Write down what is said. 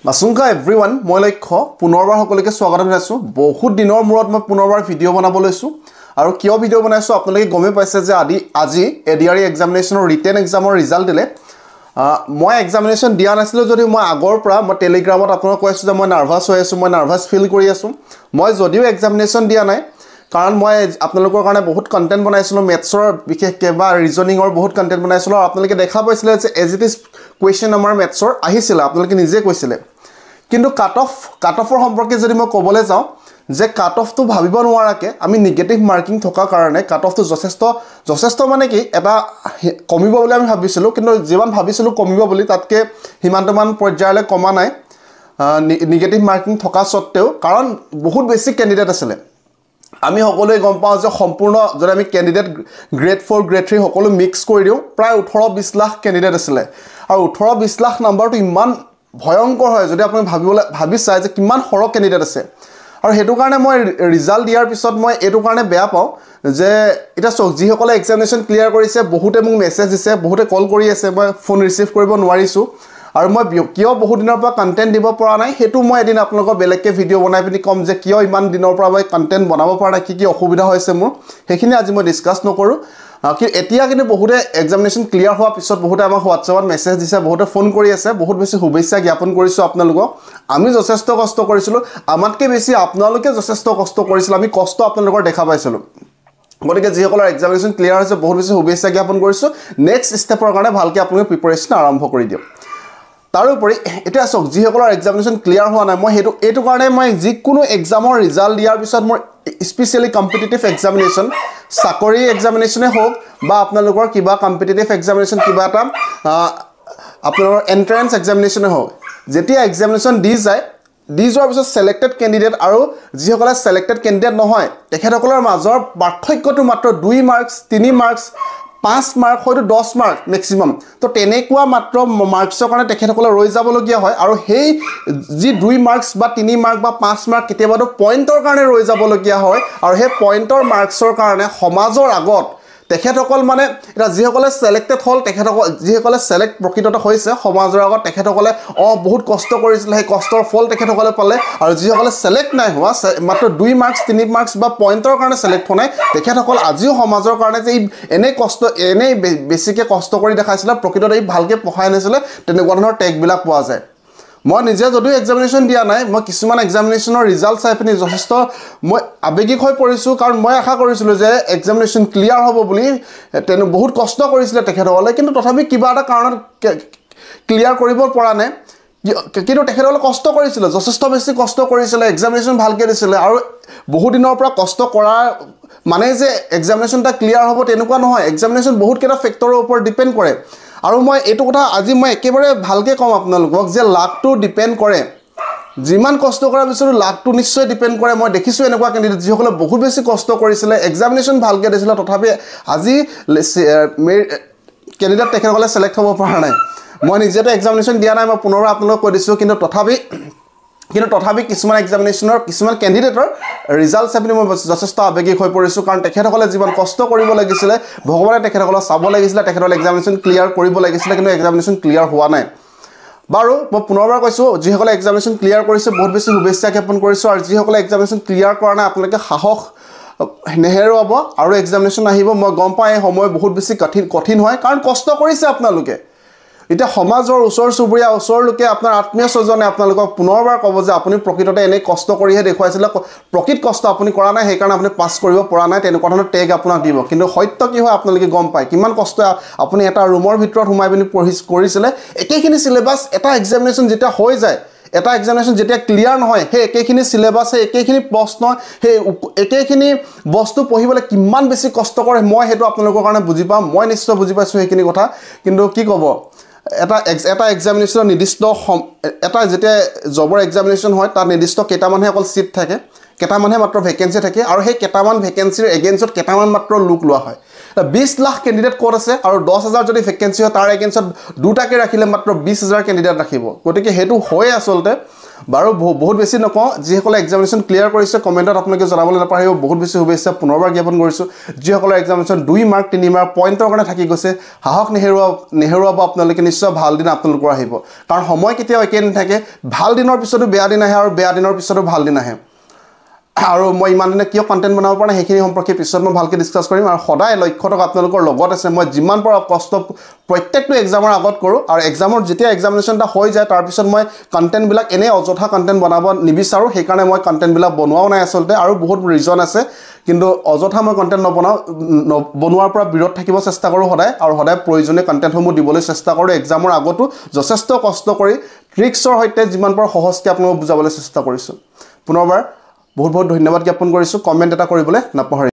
Masunka everyone, মই লক্ষ্য পুনৰবাৰ সকলোকে স্বাগতম জনাইছো বহুত দিনৰ মূৰত মই পুনৰবাৰ ভিডিঅ' বনাব লৈছো আৰু কিয় ভিডিঅ' বনাইছো আপোনালোকে গমে পাইছে যে আজি এডিআৰই এক্সামিনেশনৰ ৰিটেন এক্সামৰ ৰিজাল্ট দিলে মই এক্সামিনেশন দিয়া নাছিলো যদি মই আগৰ পৰা মই টেলিগ্ৰামত আপোনাক কৈছো যে মই নাৰ্ভাস হৈ আছো মই নাৰ্ভাস ফিল কৰি আছো মই যদিও এক্সামিনেশন দিয়া নাই কাৰণ মই আপোনালোকৰ কাৰণে বহুত কন্টেন্ট বনাইছিলো মেথছৰ বিশেষকৈ বা ৰিজনিংৰ বহুত কন্টেন্ট বনাইছিলো আৰু আপোনালোকে দেখা পাইছিলে যে এজ ইট ইজ কোৱেশ্চন আমাৰ মেথছৰ আহিছিল আপোনালোকে নিজে কৈছিলে কিন্তু কাট অফৰ সম্পৰ্কে যদি মই ক'বলৈ যাওঁ যে কাট অফটো ভাবিব নোৱাৰাকে আমি নেগেটিভ মাৰ্কিং থকা কাৰণে কাট অফটো যথেষ্ট মানে কি এটা কমিব বুলি আমি ভাবিছিলো কিন্তু যিমান ভাবিছিলো কমিব বুলি তাতকে হিমান্তমান পৰ্যায়লৈ কমা নাই নেগেটিভ মাৰ্কিং থকা সত্ত্বেও কাৰণ বহুত বেছি ক্যান্ডিডেট আছিল আমি সকলোৱে গম পাওঁ যে সম্পূৰ্ণ যদি আমি ক্যান্ডিডেট গ্ৰেড 4 গ্ৰেড 3 সকলো মিক্স কৰি দিও প্ৰায় 18-20 লাখ ক্যান্ডিডেট আছিল আৰু 18-20 লাখ নাম্বাৰটো ইমান ভয়ংকৰ হয় যদি আপুনি ভাবি চাই যে কিমান সৰহ ক্যান্ডিডেট আছে আৰু হেতু কাৰণে মই ৰিজাল্ট দিয়াৰ পিছত মই এটো কাৰণে বেয়া পাওঁ যে এটা চক যি সকলে এক্সামিনেশন ক্লিয়াৰ কৰিছে বহুতে মোক মেছেজ দিছে বহুতে কল কৰি আছে মই ফোন ৰিসিভ কৰিব নোৱাৰিছো আৰু মই কিয় বহুত দিনৰ পৰা কন্টেন্ট দিব পৰা নাই হেতু মই এদিন আপোনালোকৰ বেলেগকে ভিডিঅ' বনাই পিনি কম যে কিয় ইমান দিনৰ পৰা মই কন্টেন্ট বনাব পৰা নাই কি অসুবিধা হৈছে মোৰ হেখিনি আজি মই ডিসকাস নকৰো কি এতিয়া কিন্তু বহুতে এক্সামিনেশন ক্লিয়াৰ হোৱা পিছত বহুতে আমাক WhatsAppত মেছেজ দিছে বহুতে ফোন কৰি আছে বহুত বেছি শুভেচ্ছা জ্ঞাপন কৰিছো আপোনালোকক আমি যথেষ্ট কষ্ট কৰিছিলো আমাতকে বেছি আপোনালোকে যথেষ্ট কষ্ট কৰিছিল আমি কষ্ট আপোনালোকৰ দেখা পাইছিলো গতিকে যি সকলৰ এক্সামিনেশন ক্লিয়াৰ হৈছে বহুত বেছি শুভেচ্ছা জ্ঞাপন কৰিছো নেক্সট ষ্টেপৰ কাৰণে ভালকে আপোনালোকে প্ৰিপাৰেচন আৰম্ভ কৰি দিয়ক তাৰোপৰি এটা চক যি সকলৰ এক্সামিনেশন ক্লিয়াৰ হোৱা নাই মই এটো কাৰণে মই যিকোনো এক্সামৰ ৰিজাল্ট দিয়াৰ পিছত মই স্পেশালি কম্পিটিটিভ এক্সামিনেশন চাকৰি এক্সামিনেশনে হোক বা আপোনালোকৰ কিবা কম্পিটিটিভ এক্সামিনেশন কিবা এটা আপোনালোকৰ এন্ট্ৰেন্স এক্সামিনেশনে হোক যেতিয়া এক্সামিনেশন দি যোৱাৰ পিছত সিলেক্টেড ক্যান্ডিডেট আৰু যি সকলে সিলেক্টেড ক্যান্ডিডেট নহয় তেখেতসকলৰ মাজৰ পাৰ্থক্যটো মাত্ৰ 2 মাৰ্কস 3 মাৰ্কস 5 মাৰ্ক হয়তো 10 মাৰ্ক ম্যাক্সিমাম তো তেনেকুৱা মাত্ৰ মাৰ্কছৰ কাৰণে তেখেতসকলে ৰৈ যাবলগীয়া হয় আৰু হেই যি 2 মাৰ্কস বা 3 মাৰ্ক বা 5 মাৰ্ক কেতিয়াবাটো পইণ্টৰ কাৰণে ৰৈ যাবলগীয়া হয় আৰু হে পইণ্টৰ মাৰ্কছৰ কাৰণে সমাজৰ আগত তেখেতসকল মানে এটা যি সকলে সিলেক্টেড হল তেখেতসকল যি সকলে সিলেক্ট প্ৰকৃততে হৈছে সমাজৰ আগত তেখেতসকলে বহুত কষ্ট কৰিছিল হে কষ্টৰ ফল তেখেতসকলে পালে আৰু যি সকলে সিলেক্ট নাই হোৱা মাত্ৰ 2 মাৰ্কস 3 মাৰ্কস বা পইণ্টৰ কাৰণে সিলেক্ট হোৱা নাই তেখেতসকল আজিও সমাজৰ কাৰণে যে এনে কষ্ট এনে বেছিকে কষ্ট কৰি দেখাইছিল প্ৰকৃততে ভালকে পঢ়াই নাছিল তেনেকুৱা ধৰণৰ টেগ বিলাক পোৱা যায় মই নিজে যদিও এক্সামিনেশন দিয়া নাই মই কিছুমান এক্সামিনেশনৰ ৰিজাল্ট চাই পিনি যথেষ্ট মই আবেগিক হৈ পৰিছো কাৰণ মই আশা কৰিছিলো যে এক্সামিনেশন ক্লিয়াৰ হ'ব বুলি তেনে বহুত কষ্ট কৰিছিল তেখেতসকলে কিন্তু তথাপি কিবা এটা কাৰণত ক্লিয়াৰ কৰিব পৰা নাই কিন্তু তেখেতসকলে কষ্ট কৰিছিল যথেষ্ট বেছি কষ্ট কৰিছিল এক্সামিনেশন ভালকে দিছিল আৰু বহুত দিনৰ পৰা কষ্ট কৰা মানে যে এক্সামিনেশনটা ক্লিয়াৰ হ'ব তেনেকুৱা নহয় এক্সামিনেশন বহুত কেটা ফেক্টৰৰ ওপৰত ডিপেন্ড কৰে আৰু মই এটো কথা আজি মই একেবাৰে ভালকে কম আপোনালোকক যে লাকটো ডিপেন্ড কৰে যিমান কষ্ট কৰাৰ পিছতো লাকটো নিশ্চয় ডিপেন্ড কৰে মই দেখিছো এনেকুৱা ক্যান্ডিডেট যিসকলে বহুত বেছি কষ্ট কৰিছিল এক্সামিনেশন ভালকে দিছিল তথাপি আজি ক্যান্ডিডেট তেখেতসকলে সিলেক্ট হ'ব পৰা নাই মই নিজেতে এক্সামিনেশন দিয়া নাই মই পুনৰ আপোনালোকক কৈ দিছো কিন্তু তথাপি কিছুমান এক্সামিনেশনৰ কিছুমান ক্যান্ডিডেটৰ ৰিজাল্ট চাপিনি মই যথেষ্ট আবেগিক হৈ পৰিছো কাৰণ তেখেতসকলে যিমান কষ্ট কৰিব লাগিছিল ভগৱানে তেখেতসকলক চাব লাগিছিল তেখেতসকলে এক্সামিনেশন ক্লিয়াৰ কৰিব লাগিছিল কিন্তু এক্সামিনেশন ক্লিয়াৰ হোৱা নাই বাৰু মই পুনৰবাৰ কৈছো যিসকলে এক্সামিনেশন ক্লিয়াৰ কৰিছে বহুত বেছি শুভেচ্ছা জ্ঞাপন কৰিছো আৰু যিসকলে এক্সামিনেশন ক্লিয়াৰ কৰা নাই আপোনালোকে সাহস নেহেৰুৱাব আৰু এক্সামিনেশন আহিব মই গম পাই সময় বহুত বেছি কঠিন হয় কাৰণ কষ্ট কৰিছে আপোনালোকে এটা সমাজৰ ওচৰ সুবুৰীয়া ওচৰ লোকে আপোনাৰ আত্মীয় স্বজনে আপোনালোকক পুনৰবাৰ ক'ব যে আপুনি প্ৰকৃততে এনে কষ্ট কৰিহে দেখুৱাইছিল প্ৰকৃত কষ্ট আপুনি কৰা নাই সেই কাৰণে আপুনি পাছ কৰিব পৰা নাই তেনেকুৱা ধৰণৰ টেগ আপোনাক দিব কিন্তু সত্য কি হয় আপোনালোকে গম পায় কিমান কষ্ট আপুনি এটা ৰুমৰ ভিতৰত সোমাই পিনি কৰিছিল একেখিনি সিলেবাস এটা এক্সামিনেশন যেতিয়া হৈ যায় এটা এক্সামিনেশন যেতিয়া ক্লিয়াৰ নহয় হে একেখিনি সিলেবাস হে একেখিনি প্ৰশ্ন হে একেখিনি বস্তু পঢ়িবলৈ কিমান বেছি কষ্ট কৰে মই হেতু আপোনালোকৰ কাৰণে বুজি পাম মই নিশ্চয় বুজি পাইছো হেখিনি কথা কিন্তু কি ক'ব এটা এক্সামিনেশনৰ নিৰ্দিষ্ট এটা যেতিয়া জবৰ এক্সামিনেশন হয় তাৰ নিৰ্দিষ্ট কেটামানহে অকল সিট থাকে কেটামানহে মাত্ৰ ভেকেন্সি থাকে আৰু সেই কেটামান ভেকেন্সিৰ এগেইনষ্টত কেটামান মাত্ৰ লোক লোৱা হয় 20 লাখ কেণ্ডিডেট ক'ত আছে আৰু 10,000 যদি ভেকেঞ্চি হয় তাৰ এগেইনষ্টত দুটাকে ৰাখিলে মাত্ৰ 20,000 কেণ্ডিডেট ৰাখিব গতিকে হেতু হয় আসলতে বাৰু বহুত বেছি নকওঁ যিসকলে এক্সামিনেশ্যন ক্লিয়াৰ কৰিছে কমেণ্টত আপোনালোকে জনাবলৈ নাপাহৰিব বহুত বেছি শুভেচ্ছা পুনৰবাৰ জ্ঞাপন কৰিছোঁ যিসকলে এক্সামিনেশ্যন 2 মাৰ্ক 3 মাৰ্ক পইণ্টৰ কাৰণে থাকি গৈছে সাহস নেহেৰুৱাব আপোনালোকে নিশ্চয় ভাল দিন আপোনালোকৰ আহিব কাৰণ সময় কেতিয়াও একে নাথাকে ভাল দিনৰ পিছতো বেয়া দিন আহে আৰু বেয়া দিনৰ পিছতো ভাল দিন আহে আৰু মই ইমান দিনে কিয় কন্টেন্ট বনাব পৰা নাই সেইখিনি সম্পৰ্কে পিছত মই ভালকৈ ডিসকাস কৰিম আৰু সদায় লক্ষ্যটো আপোনালোকৰ লগত আছে মই যিমান পৰা কষ্ট প্ৰত্যেকটো এক্সামৰ আগত কৰোঁ আৰু এক্সামৰ যেতিয়া এক্সামিনেশ্যনটা হৈ যায় তাৰ পিছত মই কন্টেন্ট বিলাক এনে অযথা কন্টেন্ট বনাব নিবিচাৰো সেইকাৰণে মই কন্টেন্ট বিলাক বনোৱাও নাই আসলতে আৰু বহুত ৰিজন আছে কিন্তু অযথা মই কন্টেন্ট বনোৱাৰ পৰা বিৰত থাকিব চেষ্টা কৰোঁ সদায় আৰু সদায় প্ৰয়োজনীয় কন্টেন্টসমূহ দিবলৈ চেষ্টা কৰোঁ এক্সামৰ আগতো যথেষ্ট কষ্ট কৰি ট্ৰিক্সৰ সৈতে যিমান পৰা সহজকৈ আপোনালোকক বুজাবলৈ চেষ্টা কৰিছোঁ পুনৰবাৰ বহুত ধন্যবাদ জ্ঞাপন কৰিছোঁ কমেণ্ট এটা কৰিবলৈ নাপাহৰিব